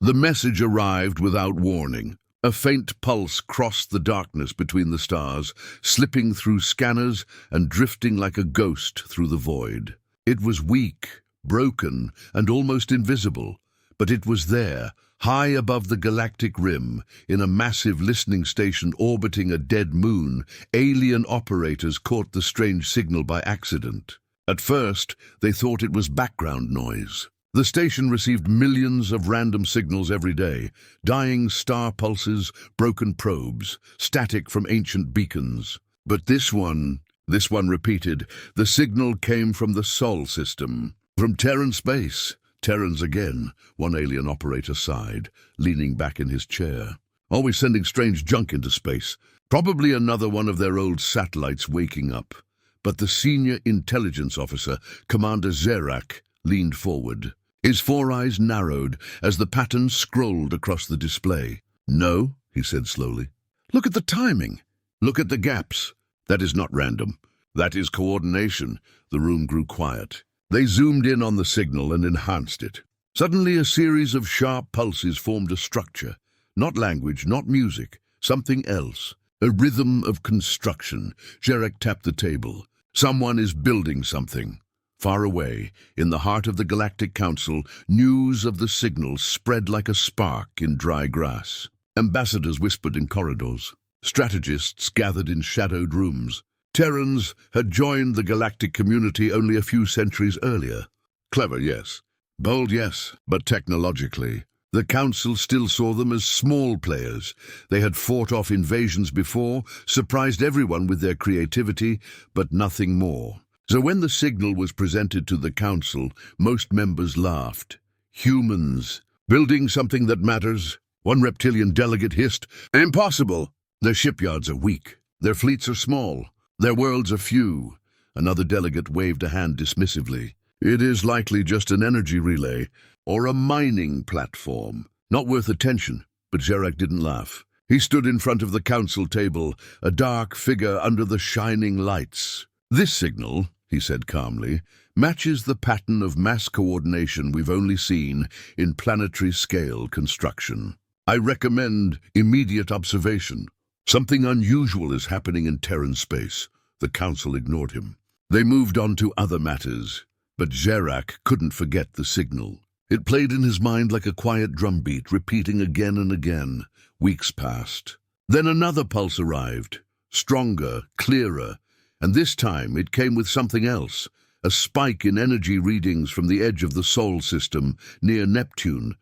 The message arrived without warning. A faint pulse crossed the darkness between the stars, slipping through scanners and drifting like a ghost through the void. It was weak, broken, and almost invisible, but it was there, high above the galactic rim, in a massive listening station orbiting a dead moon. Alien operators caught the strange signal by accident. At first, they thought it was background noise. The station received millions of random signals every day, dying star pulses, broken probes, static from ancient beacons. But this one repeated. The signal came from the Sol system, from Terran space. Terrans again, one alien operator sighed, leaning back in his chair. Always sending strange junk into space. Probably another one of their old satellites waking up. But the senior intelligence officer, Commander Zerak, leaned forward. His four eyes narrowed as the pattern scrolled across the display. "No," he said slowly. "Look at the timing. Look at the gaps. That is not random. That is coordination." The room grew quiet. They zoomed in on the signal and enhanced it. Suddenly, a series of sharp pulses formed a structure. Not language, not music. Something else. A rhythm of construction. Zerak tapped the table. Someone is building something. Far away, in the heart of the Galactic Council, news of the signal spread like a spark in dry grass. Ambassadors whispered in corridors. Strategists gathered in shadowed rooms. Terrans had joined the galactic community only a few centuries earlier. Clever, yes. Bold, yes. But technologically, the Council still saw them as small players. They had fought off invasions before, surprised everyone with their creativity, but nothing more. So when the signal was presented to the Council, most members laughed. Humans, building something that matters. One reptilian delegate hissed, "Impossible!" Their shipyards are weak. Their fleets are small. Their worlds are few. Another delegate waved a hand dismissively. "It is likely just an energy relay, or a mining platform. Not worth attention." But Zerak didn't laugh. He stood in front of the Council table, a dark figure under the shining lights. "This signal," he said calmly, "matches the pattern of mass coordination we've only seen in planetary-scale construction. I recommend immediate observation. Something unusual is happening in Terran space." The Council ignored him. They moved on to other matters, but Zerak couldn't forget the signal. It played in his mind like a quiet drumbeat, repeating again and again. Weeks passed. Then another pulse arrived, stronger, clearer, and this time it came with something else, a spike in energy readings from the edge of the Sol system near Neptune.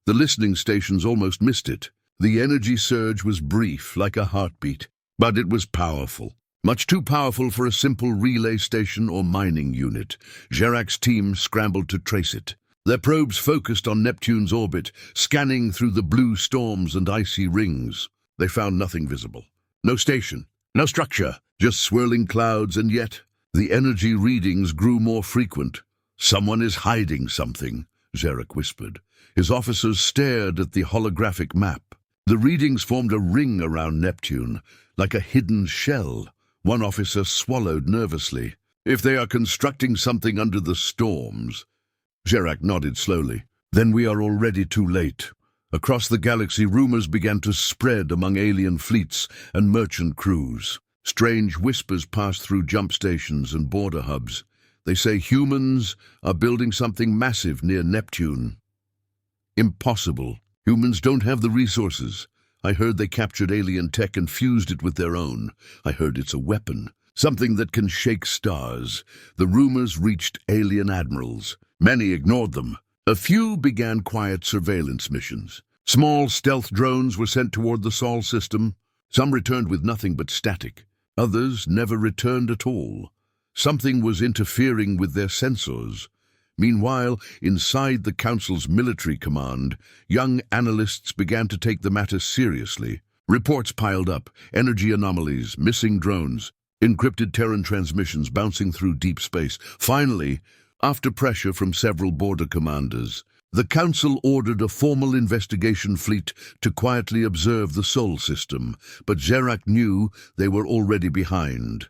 The listening stations almost missed it. The energy surge was brief, like a heartbeat, but it was powerful. Much too powerful for a simple relay station or mining unit. Zerak's team scrambled to trace it. Their probes focused on Neptune's orbit, scanning through the blue storms and icy rings. They found nothing visible. No station, no structure, just swirling clouds, and yet the energy readings grew more frequent. "Someone is hiding something," Zerak whispered. His officers stared at the holographic map. The readings formed a ring around Neptune, like a hidden shell. One officer swallowed nervously. "If they are constructing something under the storms..." Zerak nodded slowly. "Then we are already too late." Across the galaxy, rumors began to spread among alien fleets and merchant crews. Strange whispers passed through jump stations and border hubs. They say humans are building something massive near Neptune. Impossible. Humans don't have the resources. I heard they captured alien tech and fused it with their own. I heard it's a weapon, something that can shake stars. The rumors reached alien admirals. Many ignored them. A few began quiet surveillance missions. Small stealth drones were sent toward the Sol system. Some returned with nothing but static. Others never returned at all. Something was interfering with their sensors. Meanwhile, inside the Council's military command, young analysts began to take the matter seriously. Reports piled up, energy anomalies, missing drones, encrypted Terran transmissions bouncing through deep space. Finally, after pressure from several border commanders, the Council ordered a formal investigation fleet to quietly observe the Sol system, but Zerak knew they were already behind.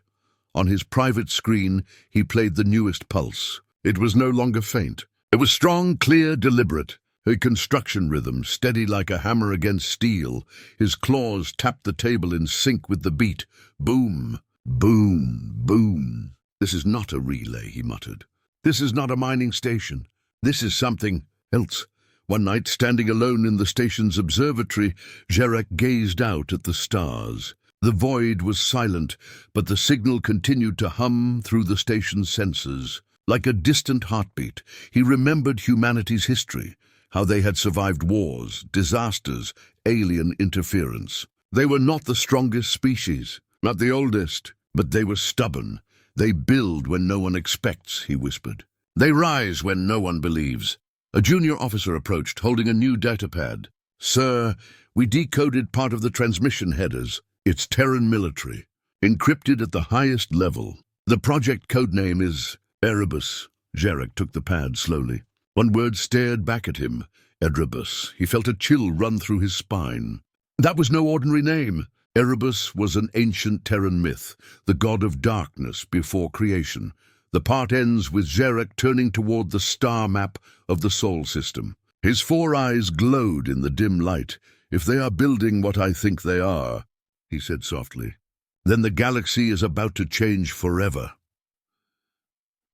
On his private screen, he played the newest pulse. It was no longer faint. It was strong, clear, deliberate, A construction rhythm, steady like a hammer against steel. His claws tapped the table in sync with the beat. Boom, boom, boom. "This is not a relay," he muttered. "This is not a mining station. This is something else." One night, standing alone in the station's observatory, Jarek gazed out at the stars. The void was silent, but the signal continued to hum through the station's sensors. Like a distant heartbeat, he remembered humanity's history, how they had survived wars, disasters, alien interference. They were not the strongest species, not the oldest, but they were stubborn. "They build when no one expects," he whispered. "They rise when no one believes." A junior officer approached, holding a new datapad. "Sir, we decoded part of the transmission headers. It's Terran military, encrypted at the highest level. The project codename is Erebus." Jarek took the pad slowly. One word stared back at him. Erebus. He felt a chill run through his spine. That was no ordinary name. Erebus was an ancient Terran myth, the god of darkness before creation. The part ends with Jarek turning toward the star map of the Sol system. His four eyes glowed in the dim light. "If they are building what I think they are," he said softly, "then the galaxy is about to change forever."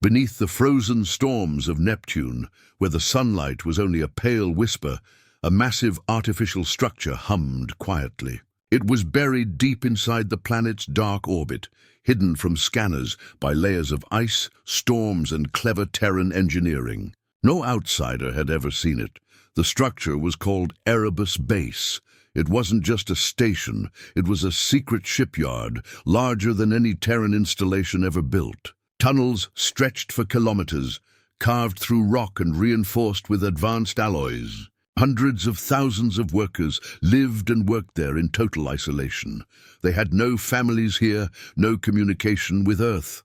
Beneath the frozen storms of Neptune, where the sunlight was only a pale whisper, a massive artificial structure hummed quietly. It was buried deep inside the planet's dark orbit, hidden from scanners by layers of ice, storms, and clever Terran engineering. No outsider had ever seen it. The structure was called Erebus Base. It wasn't just a station, it was a secret shipyard, larger than any Terran installation ever built. Tunnels stretched for kilometers, carved through rock and reinforced with advanced alloys. Hundreds of thousands of workers lived and worked there in total isolation. They had no families here, no communication with Earth.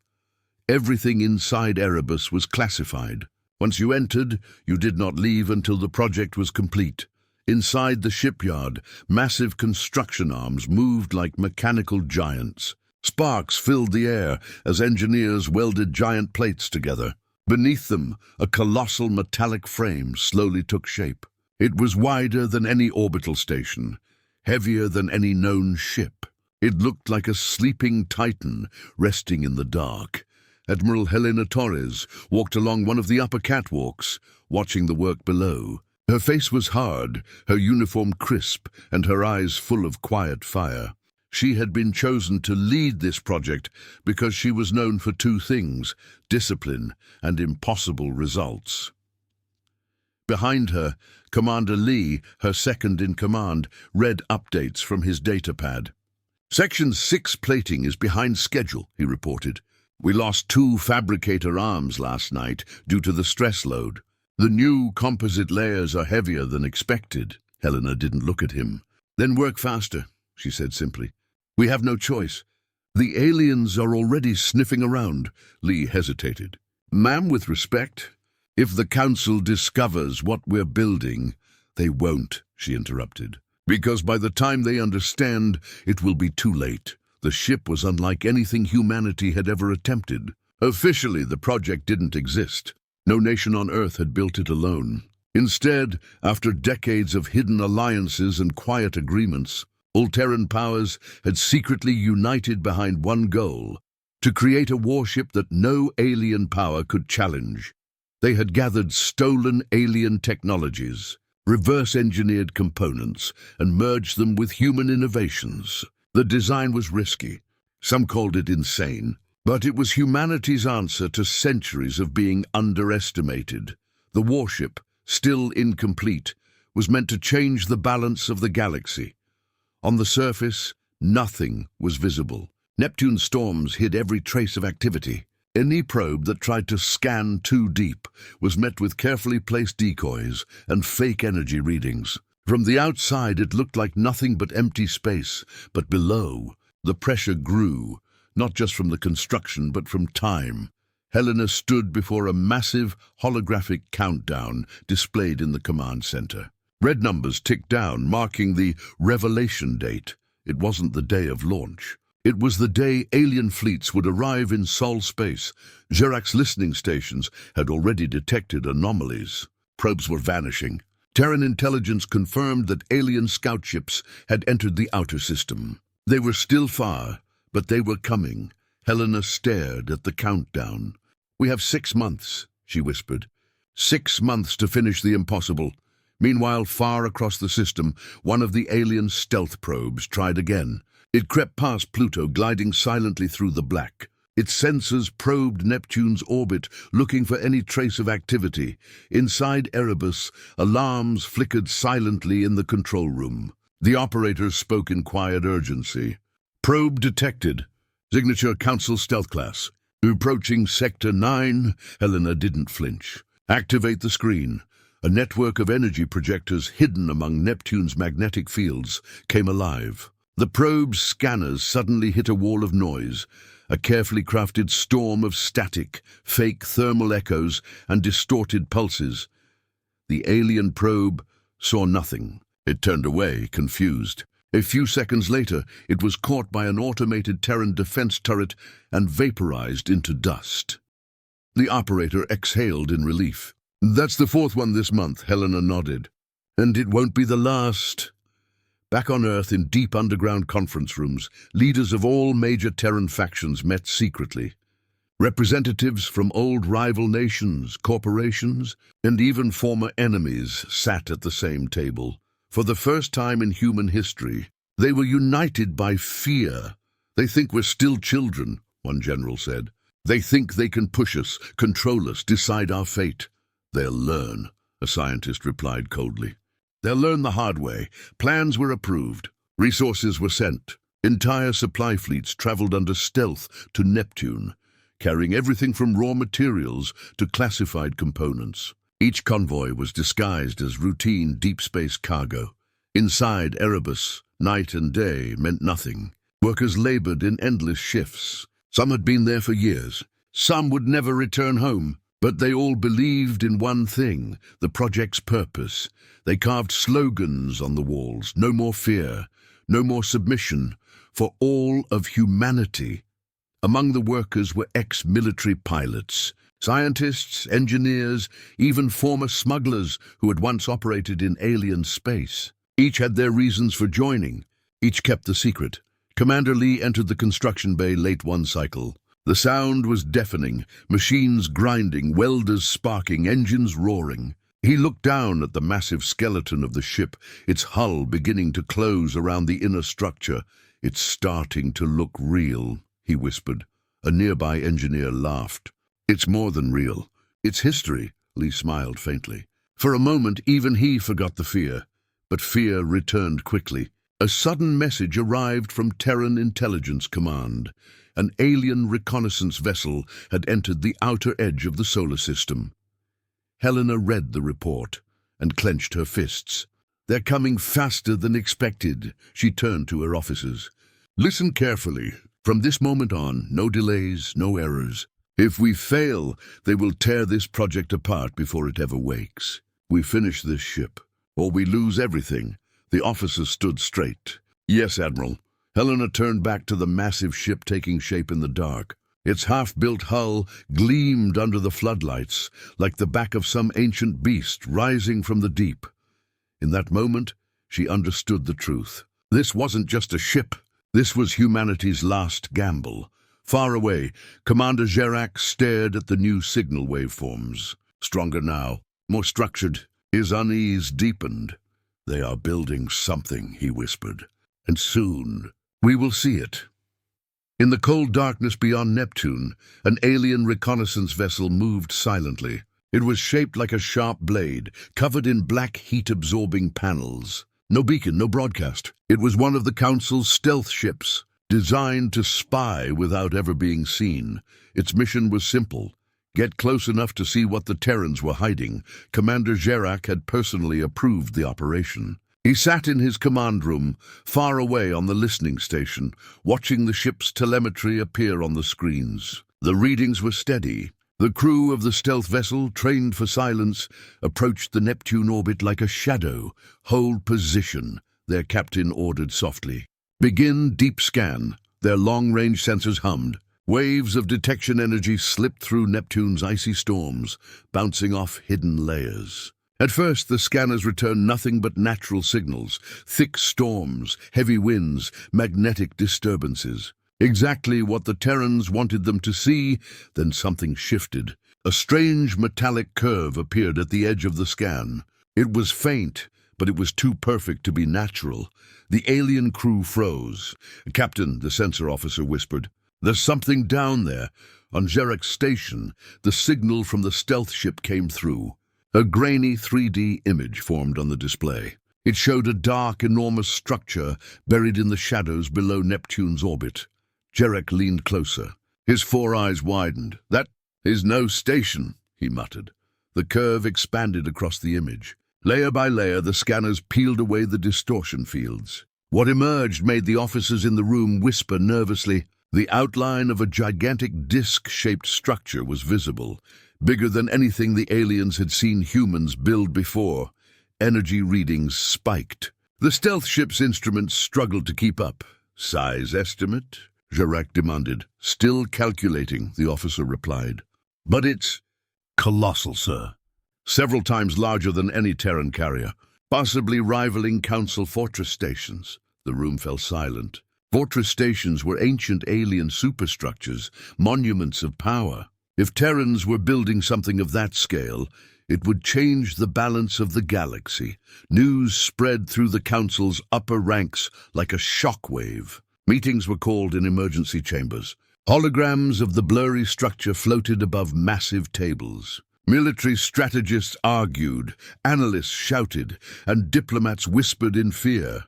Everything inside Erebus was classified. Once you entered, you did not leave until the project was complete. Inside the shipyard, massive construction arms moved like mechanical giants. Sparks filled the air as engineers welded giant plates together. Beneath them, a colossal metallic frame slowly took shape. It was wider than any orbital station, heavier than any known ship. It looked like a sleeping titan resting in the dark. Admiral Helena Torres walked along one of the upper catwalks, watching the work below. Her face was hard, her uniform crisp, and her eyes full of quiet fire. She had been chosen to lead this project because she was known for two things: discipline and impossible results. Behind her, Commander Lee, her second-in-command, read updates from his datapad. "Section 6 plating is behind schedule," he reported. "We lost 2 fabricator arms last night due to the stress load. The new composite layers are heavier than expected." Helena didn't look at him. "Then work faster," she said simply. "We have no choice. The aliens are already sniffing around." Lee hesitated. "Ma'am, with respect, if the Council discovers what we're building—" "They won't," she interrupted, "because by the time they understand, it will be too late." The ship was unlike anything humanity had ever attempted. Officially, the project didn't exist. No nation on Earth had built it alone. Instead, after decades of hidden alliances and quiet agreements, all Terran powers had secretly united behind one goal: to create a warship that no alien power could challenge. They had gathered stolen alien technologies, reverse-engineered components, and merged them with human innovations. The design was risky. Some called it insane. But it was humanity's answer to centuries of being underestimated. The warship, still incomplete, was meant to change the balance of the galaxy. On the surface, nothing was visible. Neptune's storms hid every trace of activity. Any probe that tried to scan too deep was met with carefully placed decoys and fake energy readings. From the outside, it looked like nothing but empty space, but below, the pressure grew, not just from the construction, but from time. Helena stood before a massive holographic countdown displayed in the command center. Red numbers ticked down, marking the revelation date. It wasn't the day of launch. It was the day alien fleets would arrive in Sol space. Jarek's listening stations had already detected anomalies. Probes were vanishing. Terran intelligence confirmed that alien scout ships had entered the outer system. They were still far, but they were coming. Helena stared at the countdown. "We have 6 months," she whispered. 6 months to finish the impossible. Meanwhile, far across the system, one of the alien stealth probes tried again. It crept past Pluto, gliding silently through the black. Its sensors probed Neptune's orbit, looking for any trace of activity. Inside Erebus, alarms flickered silently in the control room. The operator spoke in quiet urgency. "Probe detected. Signature Council Stealth Class. Approaching Sector 9. Helena didn't flinch. "Activate the screen." A network of energy projectors hidden among Neptune's magnetic fields came alive. The probe's scanners suddenly hit a wall of noise, a carefully crafted storm of static, fake thermal echoes, and distorted pulses. The alien probe saw nothing. It turned away, confused. A few seconds later, it was caught by an automated Terran defense turret and vaporized into dust. The operator exhaled in relief. "That's the 4th one this month," Helena nodded. "And it won't be the last." Back on Earth, in deep underground conference rooms, leaders of all major Terran factions met secretly. Representatives from old rival nations, corporations, and even former enemies sat at the same table. For the first time in human history, they were united by fear. "They think we're still children," one general said. "They think they can push us, control us, decide our fate." "They'll learn," a scientist replied coldly. "They'll learn the hard way." Plans were approved. Resources were sent. Entire supply fleets traveled under stealth to Neptune, carrying everything from raw materials to classified components. Each convoy was disguised as routine deep space cargo. Inside Erebus, night and day meant nothing. Workers labored in endless shifts. Some had been there for years. Some would never return home. But they all believed in one thing, the project's purpose. They carved slogans on the walls: "No more fear, no more submission, for all of humanity." Among the workers were ex-military pilots, scientists, engineers, even former smugglers who had once operated in alien space. Each had their reasons for joining. Each kept the secret. Commander Lee entered the construction bay late one cycle. The sound was deafening, machines grinding, welders sparking, engines roaring. He looked down at the massive skeleton of the ship, its hull beginning to close around the inner structure. "It's starting to look real," he whispered. A nearby engineer laughed. "It's more than real. It's history," Lee smiled faintly. For a moment, even he forgot the fear. But fear returned quickly. A sudden message arrived from Terran Intelligence Command. An alien reconnaissance vessel had entered the outer edge of the solar system. Helena read the report and clenched her fists. "They're coming faster than expected." She turned to her officers. "Listen carefully. From this moment on, no delays, no errors. If we fail, they will tear this project apart before it ever wakes. We finish this ship, or we lose everything." The officers stood straight. "Yes, Admiral." Helena turned back to the massive ship taking shape in the dark. Its half-built hull gleamed under the floodlights, like the back of some ancient beast rising from the deep. In that moment, she understood the truth. This wasn't just a ship. This was humanity's last gamble. Far away, Commander Gerak stared at the new signal waveforms. Stronger now, more structured. His unease deepened. "They are building something," he whispered. "And soon we will see it." In the cold darkness beyond Neptune, an alien reconnaissance vessel moved silently. It was shaped like a sharp blade, covered in black heat-absorbing panels. No beacon, no broadcast. It was one of the Council's stealth ships, designed to spy without ever being seen. Its mission was simple: get close enough to see what the Terrans were hiding. Commander Gerak had personally approved the operation. He sat in his command room, far away on the listening station, watching the ship's telemetry appear on the screens. The readings were steady. The crew of the stealth vessel, trained for silence, approached the Neptune orbit like a shadow. "Hold position," their captain ordered softly. "Begin deep scan." Their long-range sensors hummed. Waves of detection energy slipped through Neptune's icy storms, bouncing off hidden layers. At first, the scanners returned nothing but natural signals, thick storms, heavy winds, magnetic disturbances. Exactly what the Terrans wanted them to see, then something shifted. A strange metallic curve appeared at the edge of the scan. It was faint, but it was too perfect to be natural. The alien crew froze. "Captain," the sensor officer whispered, "there's something down there." On Jarek's station, the signal from the stealth ship came through. A grainy 3D image formed on the display. It showed a dark, enormous structure buried in the shadows below Neptune's orbit. Jarek leaned closer. His four eyes widened. "That is no station," he muttered. The curve expanded across the image. Layer by layer, the scanners peeled away the distortion fields. What emerged made the officers in the room whisper nervously. The outline of a gigantic disc-shaped structure was visible, bigger than anything the aliens had seen humans build before. Energy readings spiked. The stealth ship's instruments struggled to keep up. "Size estimate?" Jarek demanded. "Still calculating," the officer replied. "But it's colossal, sir. Several times larger than any Terran carrier, possibly rivaling Council fortress stations." The room fell silent. Fortress stations were ancient alien superstructures, monuments of power. If Terrans were building something of that scale, it would change the balance of the galaxy. News spread through the Council's upper ranks like a shockwave. Meetings were called in emergency chambers. Holograms of the blurry structure floated above massive tables. Military strategists argued, analysts shouted, and diplomats whispered in fear.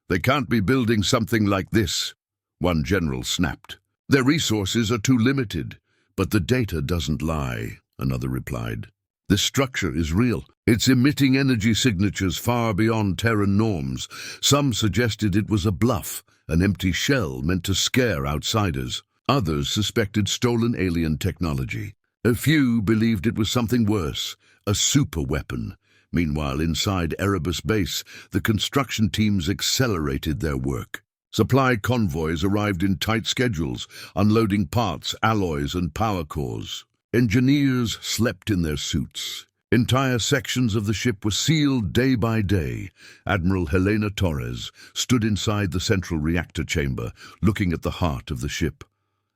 "They can't be building something like this," one general snapped. "Their resources are too limited." "But the data doesn't lie," another replied. "This structure is real. It's emitting energy signatures far beyond Terran norms. Some suggested it was a bluff, an empty shell meant to scare outsiders. Others suspected stolen alien technology. A few believed it was something worse, a superweapon. Meanwhile, inside Erebus Base, the construction teams accelerated their work. Supply convoys arrived in tight schedules, unloading parts, alloys, and power cores. Engineers slept in their suits. Entire sections of the ship were sealed day by day. Admiral Helena Torres stood inside the central reactor chamber, looking at the heart of the ship.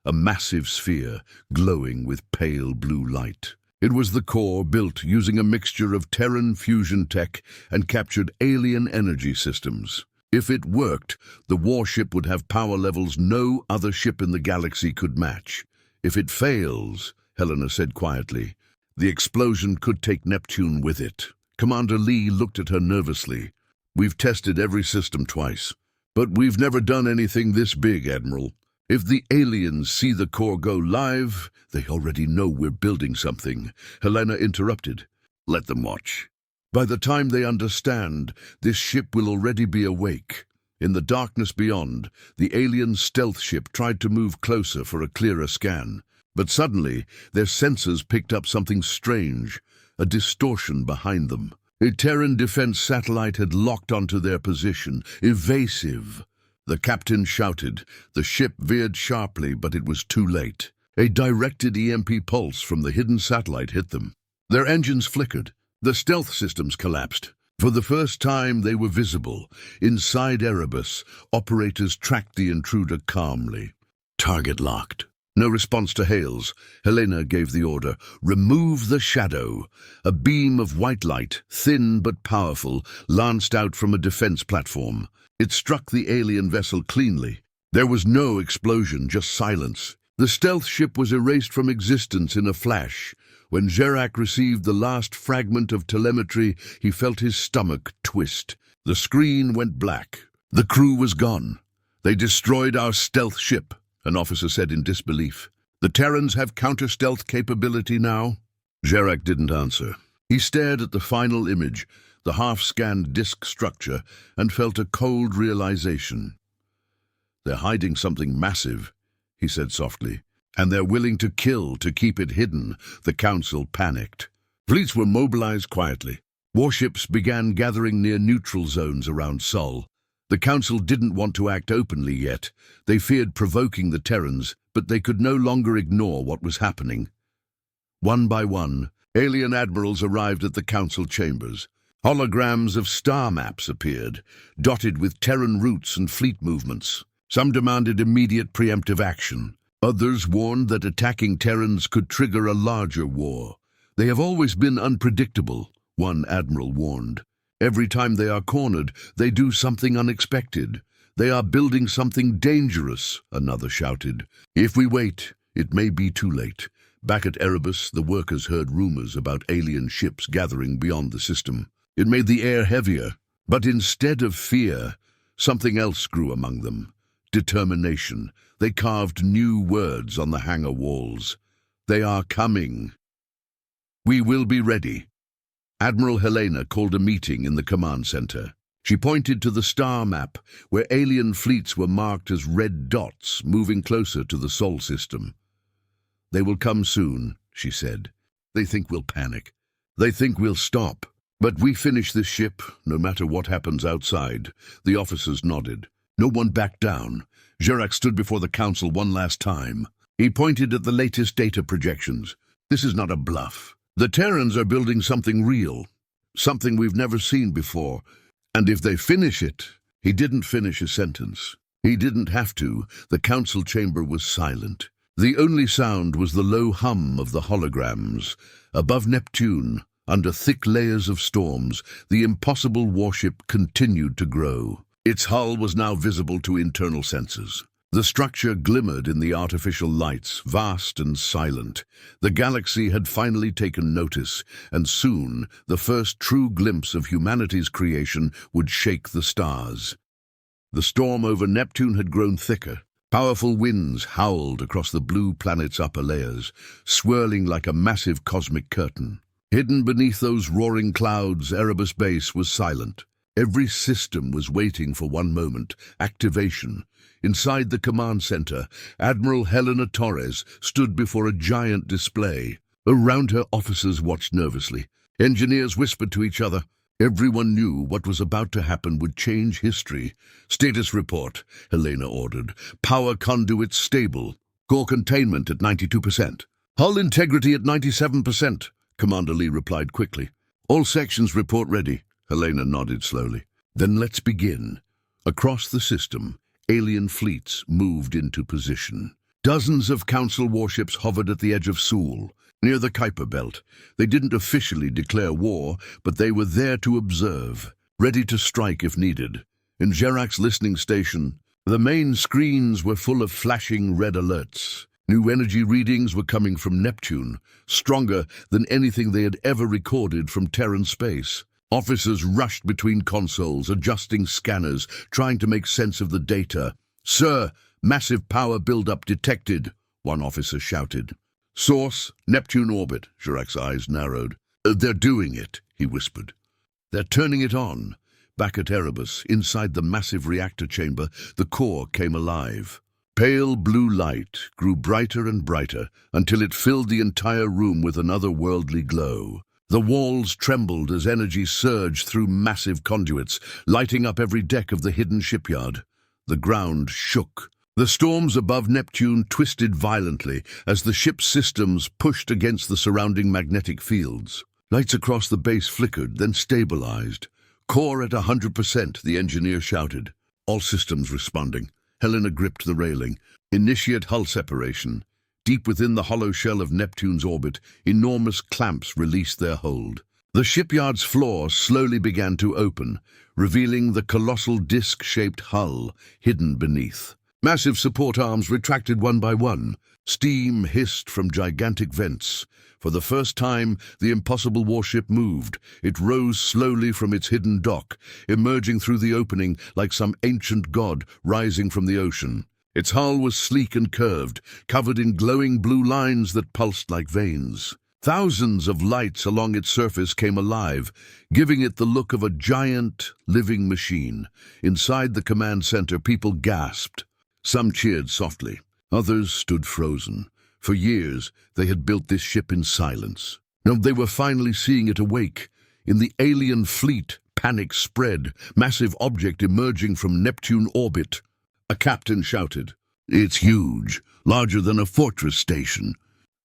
A massive sphere, glowing with pale blue light. It was the core built using a mixture of Terran fusion tech and captured alien energy systems. If it worked, the warship would have power levels no other ship in the galaxy could match. If it fails, Helena said quietly, the explosion could take Neptune with it. Commander Lee looked at her nervously. "We've tested every system twice, but we've never done anything this big, Admiral. If the aliens see the core go live, they already know we're building something." Helena interrupted. "Let them watch. By the time they understand, this ship will already be awake." In the darkness beyond, the alien stealth ship tried to move closer for a clearer scan. But suddenly, their sensors picked up something strange, a distortion behind them. A Terran defense satellite had locked onto their position, evasive. The captain shouted. The ship veered sharply, but it was too late. A directed EMP pulse from the hidden satellite hit them. Their engines flickered. The stealth systems collapsed. For the first time, they were visible. Inside Erebus, operators tracked the intruder calmly. Target locked. No response to hails. Helena gave the order, "Remove the shadow." A beam of white light, thin but powerful, lanced out from a defense platform. It struck the alien vessel cleanly. There was no explosion, just silence. The stealth ship was erased from existence in a flash. When Jarak received the last fragment of telemetry, he felt his stomach twist. The screen went black. The crew was gone. "They destroyed our stealth ship," an officer said in disbelief. "The Terrans have counter-stealth capability now?" Jarak didn't answer. He stared at the final image, the half-scanned disk structure, and felt a cold realization. "They're hiding something massive," he said softly. "And they're willing to kill to keep it hidden." The Council panicked. Fleets were mobilized quietly. Warships began gathering near neutral zones around Sol. The Council didn't want to act openly yet. They feared provoking the Terrans, but they could no longer ignore what was happening. One by one, Alien admirals arrived at the council chambers. Holograms of star maps appeared, dotted with Terran routes and fleet movements. Some demanded immediate preemptive action. Others warned that attacking Terrans could trigger a larger war. "They have always been unpredictable," one admiral warned. "Every time they are cornered, they do something unexpected. They are building something dangerous," another shouted. "If we wait, it may be too late." Back at Erebus, the workers heard rumors about alien ships gathering beyond the system. It made the air heavier, but instead of fear, something else grew among them. Determination. They carved new words on the hangar walls. "They are coming. We will be ready." Admiral Helena called a meeting in the command center. She pointed to the star map, where alien fleets were marked as red dots moving closer to the Sol system. "They will come soon," she said. "They think we'll panic. They think we'll stop. But we finish this ship, no matter what happens outside." The officers nodded. No one backed down. Jerax stood before the council one last time. He pointed at the latest data projections. "This is not a bluff. The Terrans are building something real, something we've never seen before. And if they finish it..." He didn't finish his sentence. He didn't have to. The council chamber was silent. The only sound was the low hum of the holograms. Above Neptune, under thick layers of storms, the Impossible warship continued to grow. Its hull was now visible to internal senses. The structure glimmered in the artificial lights, vast and silent. The galaxy had finally taken notice, and soon the first true glimpse of humanity's creation would shake the stars. The storm over Neptune had grown thicker. Powerful winds howled across the blue planet's upper layers, swirling like a massive cosmic curtain. Hidden beneath those roaring clouds, Erebus Base was silent. Every system was waiting for one moment, activation. Inside the command center, Admiral Helena Torres stood before a giant display. Around her, officers watched nervously. Engineers whispered to each other. Everyone knew what was about to happen would change history. "Status report," Helena ordered. "Power conduits stable. Core containment at 92%. Hull integrity at 97%. Commander Lee replied quickly. "All sections report ready." Helena nodded slowly. "Then let's begin." Across the system, alien fleets moved into position. Dozens of Council warships hovered at the edge of Sool, near the Kuiper Belt. They didn't officially declare war, but they were there to observe, ready to strike if needed. In Jerax's listening station, the main screens were full of flashing red alerts. New energy readings were coming from Neptune, stronger than anything they had ever recorded from Terran space. Officers rushed between consoles, adjusting scanners, trying to make sense of the data. "Sir, massive power buildup detected," one officer shouted. "Source, Neptune orbit." Jerax's eyes narrowed. "They're doing it," he whispered. "They're turning it on." Back at Erebus, inside the massive reactor chamber, the core came alive. Pale blue light grew brighter and brighter until it filled the entire room with an otherworldly glow. The walls trembled as energy surged through massive conduits, lighting up every deck of the hidden shipyard. The ground shook. The storms above Neptune twisted violently as the ship's systems pushed against the surrounding magnetic fields. Lights across the base flickered, then stabilized. "Core at 100%, the engineer shouted. "All systems responding." Helena gripped the railing. "Initiate hull separation." Deep within the hollow shell of Neptune's orbit, enormous clamps released their hold. The shipyard's floor slowly began to open, revealing the colossal disc-shaped hull hidden beneath. Massive support arms retracted one by one. Steam hissed from gigantic vents. For the first time, the Impossible warship moved. It rose slowly from its hidden dock, emerging through the opening like some ancient god rising from the ocean. Its hull was sleek and curved, covered in glowing blue lines that pulsed like veins. Thousands of lights along its surface came alive, giving it the look of a giant, living machine. Inside the command center, people gasped. Some cheered softly. Others stood frozen. For years, they had built this ship in silence. Now they were finally seeing it awake. In the alien fleet, panic spread, massive object emerging from Neptune orbit. A captain shouted. "It's huge, larger than a fortress station."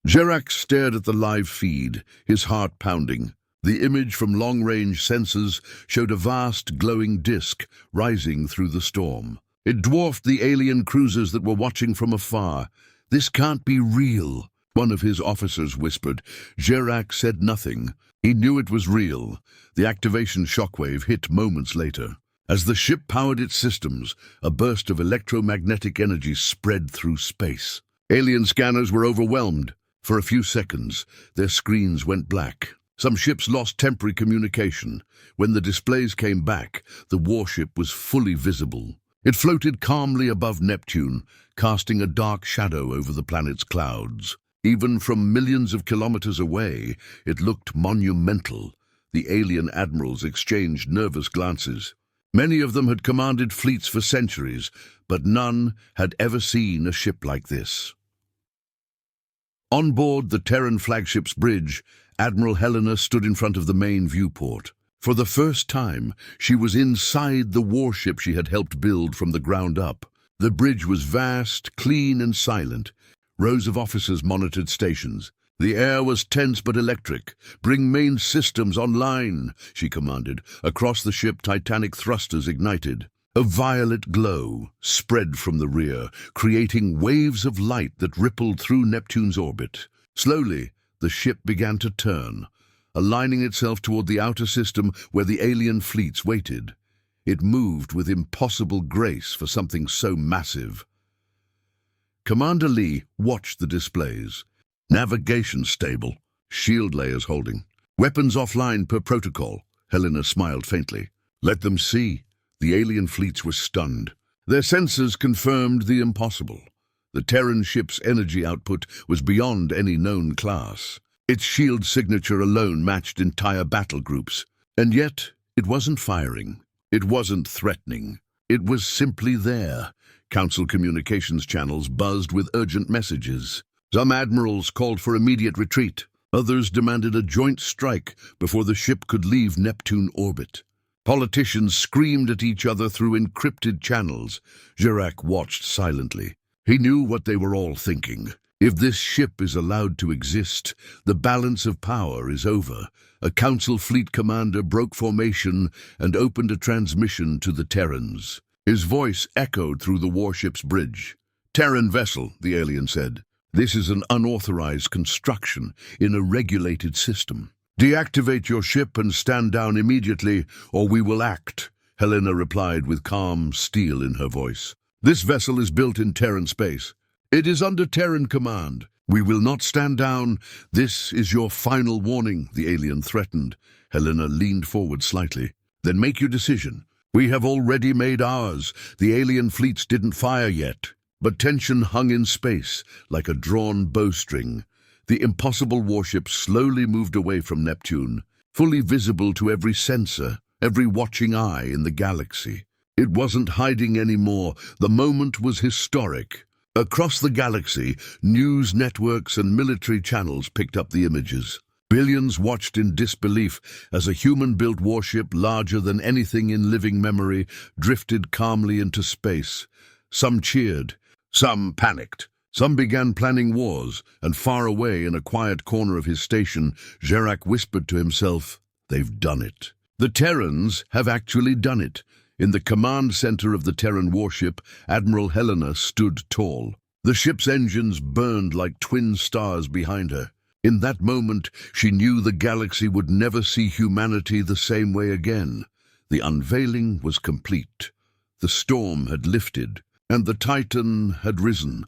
Gerak stared at the live feed, his heart pounding. The image from long-range sensors showed a vast, glowing disk rising through the storm. It dwarfed the alien cruisers that were watching from afar. "This can't be real," one of his officers whispered. Gerak said nothing. He knew it was real. The activation shockwave hit moments later. As the ship powered its systems, a burst of electromagnetic energy spread through space. Alien scanners were overwhelmed. For a few seconds, their screens went black. Some ships lost temporary communication. When the displays came back, the warship was fully visible. It floated calmly above Neptune, casting a dark shadow over the planet's clouds. Even from millions of kilometers away, it looked monumental. The alien admirals exchanged nervous glances. Many of them had commanded fleets for centuries, but none had ever seen a ship like this. On board the Terran flagship's bridge, Admiral Helena stood in front of the main viewport. For the first time, she was inside the warship she had helped build from the ground up. The bridge was vast, clean and silent. Rows of officers monitored stations. The air was tense but electric. "Bring main systems online," she commanded. Across the ship, Titanic thrusters ignited. A violet glow spread from the rear, creating waves of light that rippled through Neptune's orbit. Slowly, the ship began to turn, aligning itself toward the outer system where the alien fleets waited. It moved with impossible grace for something so massive. Commander Lee watched the displays. Navigation stable, shield layers holding. Weapons offline per protocol. Helena smiled faintly. Let them see. The alien fleets were stunned. Their sensors confirmed the impossible. The Terran ship's energy output was beyond any known class. Its shield signature alone matched entire battle groups. And yet, it wasn't firing. It wasn't threatening. It was simply there. Council communications channels buzzed with urgent messages. Some admirals called for immediate retreat. Others demanded a joint strike before the ship could leave Neptune orbit. Politicians screamed at each other through encrypted channels. Gerak watched silently. He knew what they were all thinking. If this ship is allowed to exist, the balance of power is over. A Council fleet commander broke formation and opened a transmission to the Terrans. His voice echoed through the warship's bridge. "Terran vessel," the alien said. "This is an unauthorized construction in a regulated system. Deactivate your ship and stand down immediately, or we will act," Helena replied with calm steel in her voice. "This vessel is built in Terran space. It is under Terran command. We will not stand down. This is your final warning," the alien threatened. Helena leaned forward slightly. "Then make your decision. We have already made ours. The alien fleets didn't fire yet." But tension hung in space like a drawn bowstring. The Impossible warship slowly moved away from Neptune, fully visible to every sensor, every watching eye in the galaxy. It wasn't hiding anymore. The moment was historic. Across the galaxy, news networks and military channels picked up the images. Billions watched in disbelief as a human-built warship larger than anything in living memory drifted calmly into space. Some cheered, some panicked. Some began planning wars, and far away in a quiet corner of his station, Gerak whispered to himself, "They've done it. The Terrans have actually done it." In the command center of the Terran warship, Admiral Helena stood tall. The ship's engines burned like twin stars behind her. In that moment, she knew the galaxy would never see humanity the same way again. The unveiling was complete. The storm had lifted, and the Titan had risen.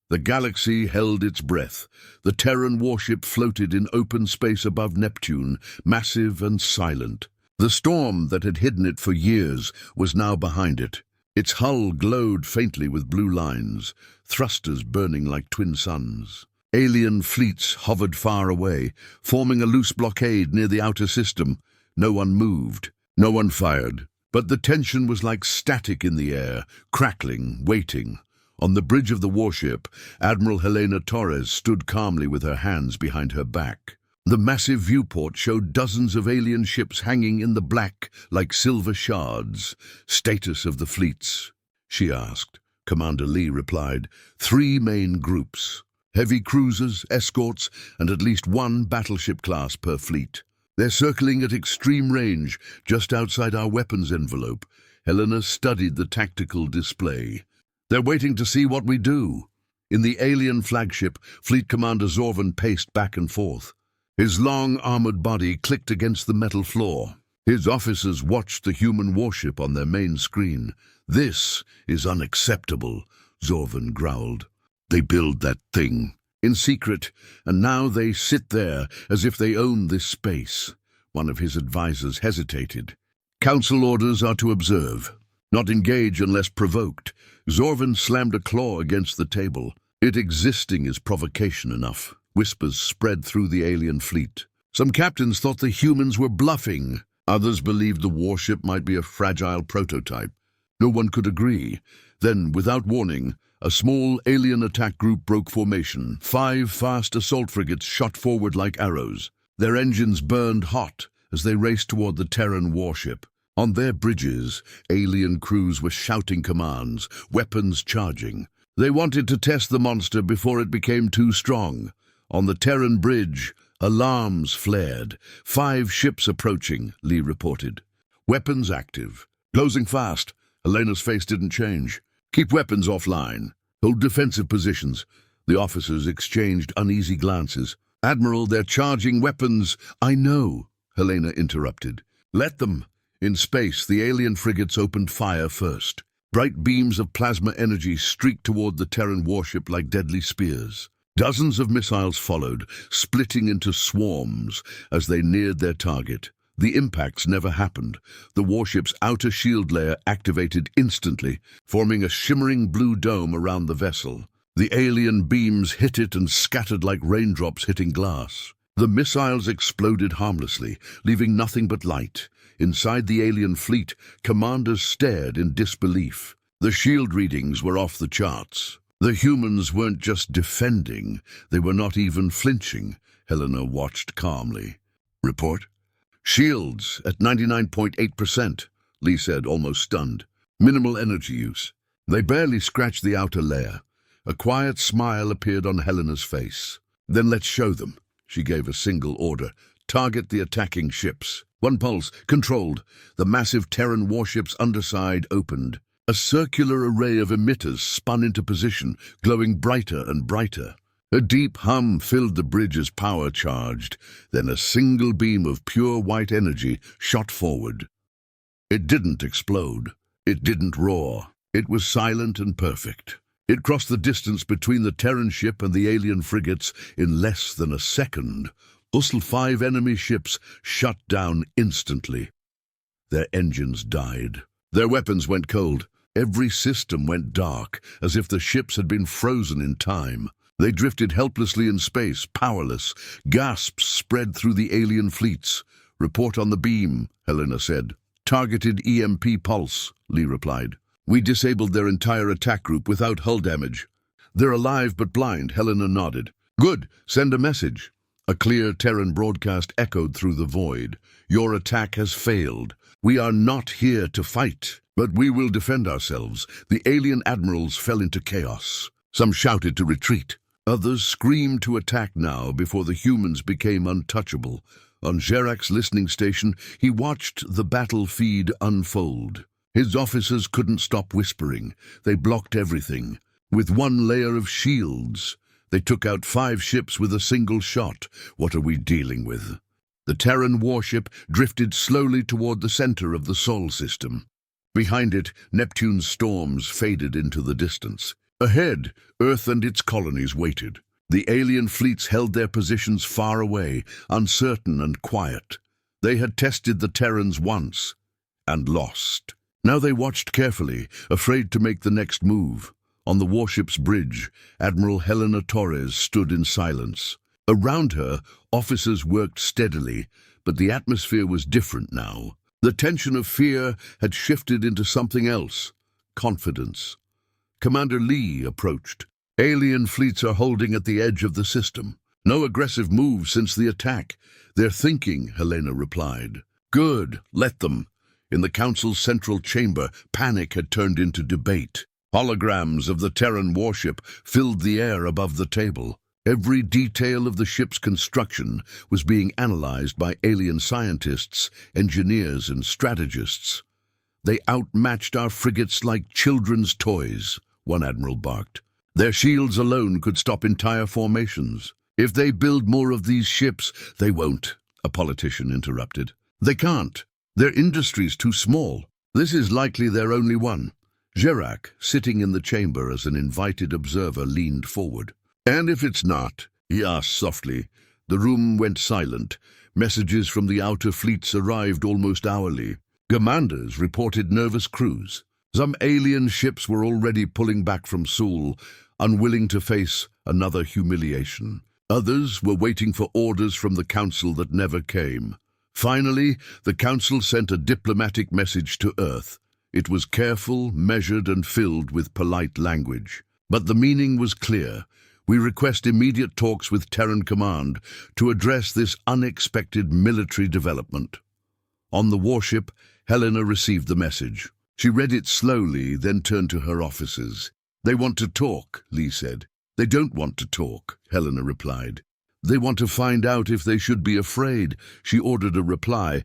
The galaxy held its breath. The Terran warship floated in open space above Neptune, massive and silent. The storm that had hidden it for years was now behind it. Its hull glowed faintly with blue lines, thrusters burning like twin suns. Alien fleets hovered far away, forming a loose blockade near the outer system. No one moved, no one fired. But the tension was like static in the air, crackling, waiting. On the bridge of the warship, Admiral Helena Torres stood calmly with her hands behind her back. The massive viewport showed dozens of alien ships hanging in the black like silver shards. "Status of the fleets?" she asked. Commander Lee replied, "3 main groups." Heavy cruisers, escorts, and at least one battleship class per fleet. They're circling at extreme range, just outside our weapons envelope. Helena studied the tactical display. They're waiting to see what we do. In the alien flagship, Fleet Commander Zorvan paced back and forth. His long, armored body clicked against the metal floor. His officers watched the human warship on their main screen. "This is unacceptable," Zorvan growled. "They build that thing in secret, and now they sit there as if they own this space." One of his advisors hesitated. "Council orders are to observe, not engage unless provoked." Zorvan slammed a claw against the table. "It existing is provocation enough." Whispers spread through the alien fleet. Some captains thought the humans were bluffing. Others believed the warship might be a fragile prototype. No one could agree. Then, without warning, a small alien attack group broke formation. 5 fast assault frigates shot forward like arrows. Their engines burned hot as they raced toward the Terran warship. On their bridges, alien crews were shouting commands, weapons charging. They wanted to test the monster before it became too strong. On the Terran bridge, alarms flared. 5 ships approaching, Lee reported. "Weapons active. Closing fast." Helena's face didn't change. "Keep weapons offline. Hold defensive positions." The officers exchanged uneasy glances. "Admiral, they're charging weapons." "I know," Helena interrupted. "Let them." In space, the alien frigates opened fire first. Bright beams of plasma energy streaked toward the Terran warship like deadly spears. Dozens of missiles followed, splitting into swarms as they neared their target. The impacts never happened. The warship's outer shield layer activated instantly, forming a shimmering blue dome around the vessel. The alien beams hit it and scattered like raindrops hitting glass. The missiles exploded harmlessly, leaving nothing but light. Inside the alien fleet, commanders stared in disbelief. The shield readings were off the charts. The humans weren't just defending, they were not even flinching. Helena watched calmly. "Report?" "Shields at 99.8%, Lee said, almost stunned. "Minimal energy use." They barely scratched the outer layer. A quiet smile appeared on Helena's face. "Then let's show them." She gave a single order. "Target the attacking ships." One pulse, controlled. The massive Terran warship's underside opened. A circular array of emitters spun into position, glowing brighter and brighter. A deep hum filled the bridge as power charged. Then a single beam of pure white energy shot forward. It didn't explode. It didn't roar. It was silent and perfect. It crossed the distance between the Terran ship and the alien frigates in less than a second. Also 5 enemy ships shut down instantly. Their engines died. Their weapons went cold. Every system went dark, as if the ships had been frozen in time. They drifted helplessly in space, powerless. Gasps spread through the alien fleets. "Report on the beam," Helena said. "Targeted EMP pulse," Lee replied. "We disabled their entire attack group without hull damage." "They're alive but blind," Helena nodded. "Good, send a message." A clear Terran broadcast echoed through the void. "Your attack has failed. We are not here to fight, but we will defend ourselves." The alien admirals fell into chaos. Some shouted to retreat. Others screamed to attack now before the humans became untouchable. On Gerak's listening station, he watched the battle feed unfold. His officers couldn't stop whispering. They blocked everything. With one layer of shields, they took out 5 ships with a single shot. What are we dealing with? The Terran warship drifted slowly toward the center of the Sol system. Behind it, Neptune's storms faded into the distance. Ahead, Earth and its colonies waited. The alien fleets held their positions far away, uncertain and quiet. They had tested the Terrans once, and lost. Now they watched carefully, afraid to make the next move. On the warship's bridge, Admiral Helena Torres stood in silence. Around her, officers worked steadily, but the atmosphere was different now. The tension of fear had shifted into something else, confidence. Commander Lee approached. "Alien fleets are holding at the edge of the system. No aggressive move since the attack. They're thinking," Helena replied. "Good, let them." In the Council's central chamber, panic had turned into debate. Holograms of the Terran warship filled the air above the table. Every detail of the ship's construction was being analyzed by alien scientists, engineers, and strategists. "They outmatched our frigates like children's toys," one admiral barked. "Their shields alone could stop entire formations. If they build more of these ships—" "They won't," a politician interrupted. "They can't. Their industry's too small. This is likely their only one." Gerac, sitting in the chamber as an invited observer, leaned forward. "And if it's not?" he asked softly. The room went silent. Messages from the outer fleets arrived almost hourly. Commanders reported nervous crews. Some alien ships were already pulling back from Seoul, unwilling to face another humiliation. Others were waiting for orders from the Council that never came. Finally, the Council sent a diplomatic message to Earth. It was careful, measured, and filled with polite language. But the meaning was clear. "We request immediate talks with Terran Command to address this unexpected military development." On the warship, Helena received the message. She read it slowly, then turned to her officers. "They want to talk," Lee said. "They don't want to talk," Helena replied. "They want to find out if they should be afraid," she ordered a reply.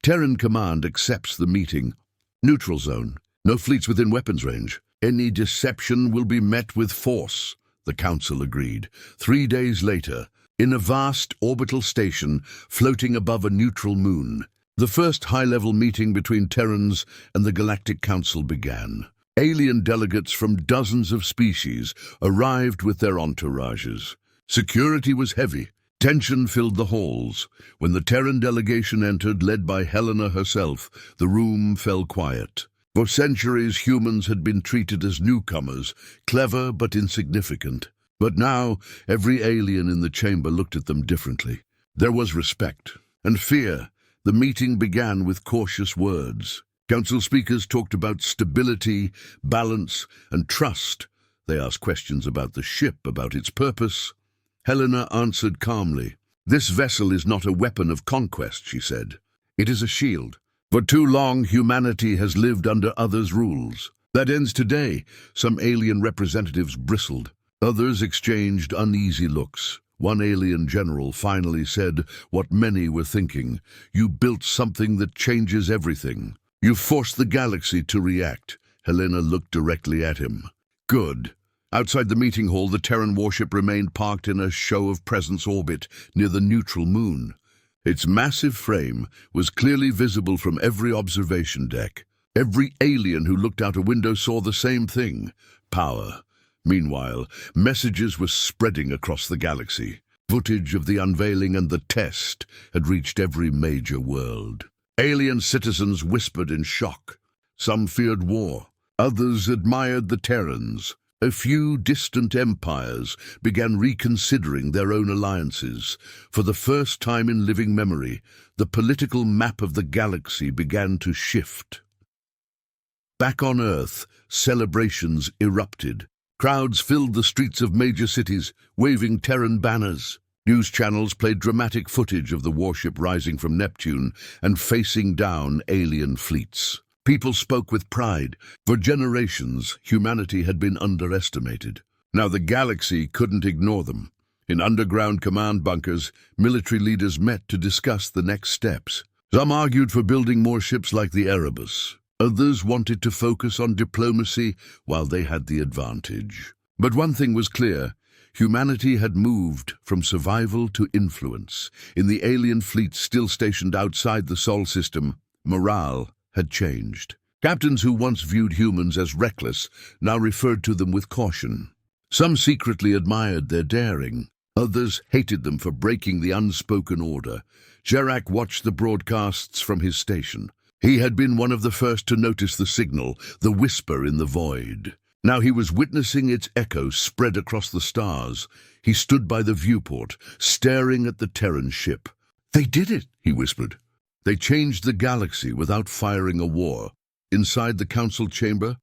"Terran Command accepts the meeting. Neutral zone. No fleets within weapons range. Any deception will be met with force," the Council agreed. 3 days later, in a vast orbital station floating above a neutral moon, the first high-level meeting between Terrans and the Galactic Council began. Alien delegates from dozens of species arrived with their entourages. Security was heavy. Tension filled the halls. When the Terran delegation entered, led by Helena herself, the room fell quiet. For centuries, humans had been treated as newcomers, clever but insignificant. But now, every alien in the chamber looked at them differently. There was respect and fear. The meeting began with cautious words. Council speakers talked about stability, balance, and trust. They asked questions about the ship, about its purpose. Helena answered calmly. "This vessel is not a weapon of conquest," she said. "It is a shield. For too long, humanity has lived under others' rules. That ends today." Some alien representatives bristled. Others exchanged uneasy looks. One alien general finally said what many were thinking. "You built something that changes everything. You forced the galaxy to react." Helena looked directly at him. "Good." Outside the meeting hall, the Terran warship remained parked in a show of presence orbit near the neutral moon. Its massive frame was clearly visible from every observation deck. Every alien who looked out a window saw the same thing: power. Meanwhile, messages were spreading across the galaxy. Footage of the unveiling and the test had reached every major world. Alien citizens whispered in shock. Some feared war. Others admired the Terrans. A few distant empires began reconsidering their own alliances. For the first time in living memory, the political map of the galaxy began to shift. Back on Earth, celebrations erupted. Crowds filled the streets of major cities, waving Terran banners. News channels played dramatic footage of the warship rising from Neptune and facing down alien fleets. People spoke with pride. For generations, humanity had been underestimated. Now the galaxy couldn't ignore them. In underground command bunkers, military leaders met to discuss the next steps. Some argued for building more ships like the Erebus. Others wanted to focus on diplomacy while they had the advantage. But one thing was clear. Humanity had moved from survival to influence. In the alien fleets still stationed outside the Sol system, morale had changed. Captains who once viewed humans as reckless now referred to them with caution. Some secretly admired their daring. Others hated them for breaking the unspoken order. Gerac watched the broadcasts from his station. He had been one of the first to notice the signal, the whisper in the void. Now he was witnessing its echo spread across the stars. He stood by the viewport, staring at the Terran ship. "They did it," he whispered. They changed the galaxy without firing a war. Inside the council chamber,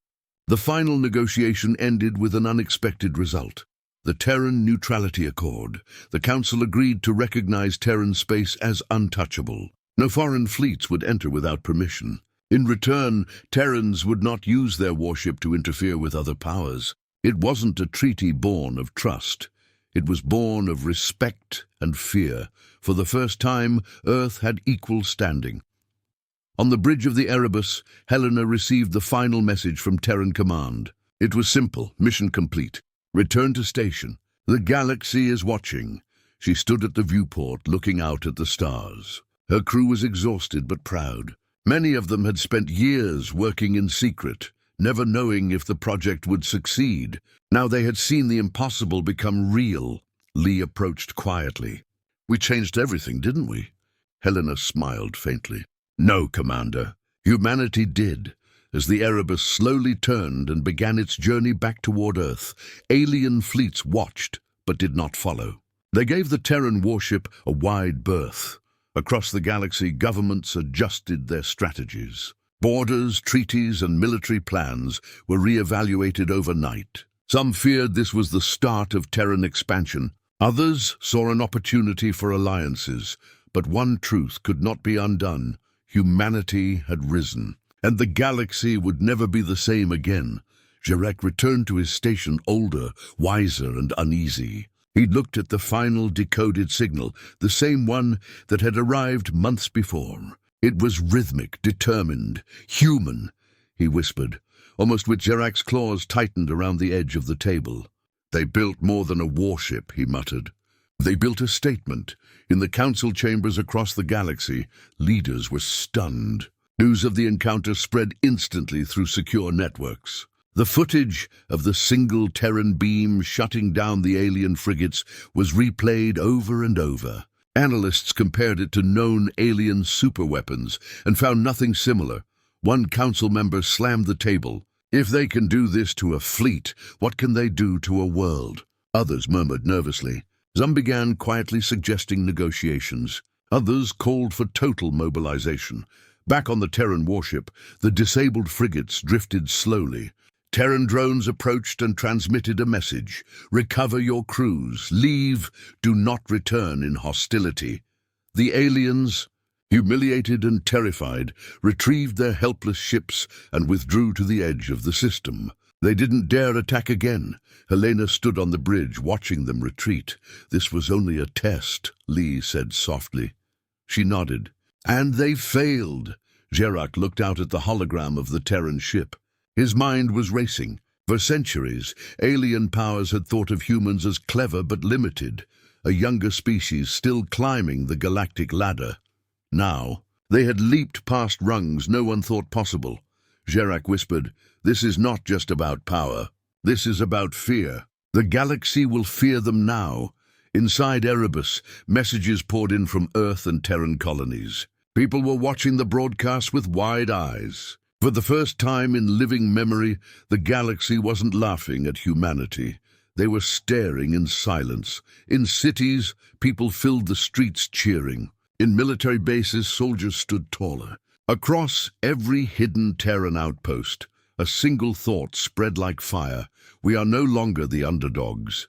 the final negotiation ended with an unexpected result. The Terran Neutrality Accord. The council agreed to recognize Terran space as untouchable. No foreign fleets would enter without permission. In return, Terrans would not use their warship to interfere with other powers. It wasn't a treaty born of trust. It was born of respect and fear. For the first time, Earth had equal standing. On the bridge of the Erebus, Helena received the final message from Terran Command. It was simple, mission complete. Return to station. The galaxy is watching. She stood at the viewport, looking out at the stars. Her crew was exhausted but proud. Many of them had spent years working in secret, never knowing if the project would succeed. Now they had seen the impossible become real. Lee approached quietly. "We changed everything, didn't we?" Helena smiled faintly. "No, Commander. Humanity did." As the Erebus slowly turned and began its journey back toward Earth, alien fleets watched but did not follow. They gave the Terran warship a wide berth. Across the galaxy, governments adjusted their strategies. Borders, treaties, and military plans were re-evaluated overnight. Some feared this was the start of Terran expansion. Others saw an opportunity for alliances. But one truth could not be undone. Humanity had risen, and the galaxy would never be the same again. Jarek returned to his station older, wiser, and uneasy. He looked at the final decoded signal, the same one that had arrived months before. It was rhythmic, determined, human, he whispered, almost with Jarek's claws tightened around the edge of the table. "They built more than a warship," he muttered. They built a statement. In the council chambers across the galaxy, leaders were stunned. News of the encounter spread instantly through secure networks. The footage of the single Terran beam shutting down the alien frigates was replayed over and over. Analysts compared it to known alien superweapons and found nothing similar. One council member slammed the table. "If they can do this to a fleet, what can they do to a world?" Others murmured nervously. Some began quietly suggesting negotiations. Others called for total mobilization. Back on the Terran warship, the disabled frigates drifted slowly. Terran drones approached and transmitted a message. "Recover your crews. Leave. Do not return in hostility." The aliens, humiliated and terrified, retrieved their helpless ships and withdrew to the edge of the system. They didn't dare attack again. Helena stood on the bridge, watching them retreat. "This was only a test," Lee said softly. She nodded. "And they failed." Jarek looked out at the hologram of the Terran ship. His mind was racing. For centuries, alien powers had thought of humans as clever but limited, a younger species still climbing the galactic ladder. Now, they had leaped past rungs no one thought possible. Jarek whispered, "This is not just about power. This is about fear. The galaxy will fear them now." Inside Erebus, messages poured in from Earth and Terran colonies. People were watching the broadcast with wide eyes. For the first time in living memory, the galaxy wasn't laughing at humanity. They were staring in silence. In cities, people filled the streets cheering. In military bases, soldiers stood taller. Across every hidden Terran outpost, a single thought spread like fire. We are no longer the underdogs.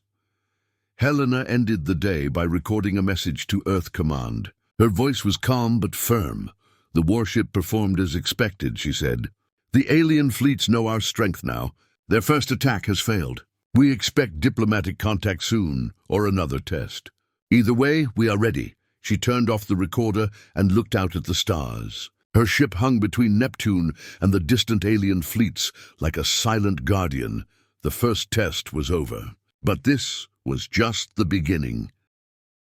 Helena ended the day by recording a message to Earth Command. Her voice was calm but firm. "The warship performed as expected," she said. "The alien fleets know our strength now. Their first attack has failed. We expect diplomatic contact soon, or another test. Either way, we are ready." She turned off the recorder and looked out at the stars. Her ship hung between Neptune and the distant alien fleets like a silent guardian. The first test was over. But this was just the beginning.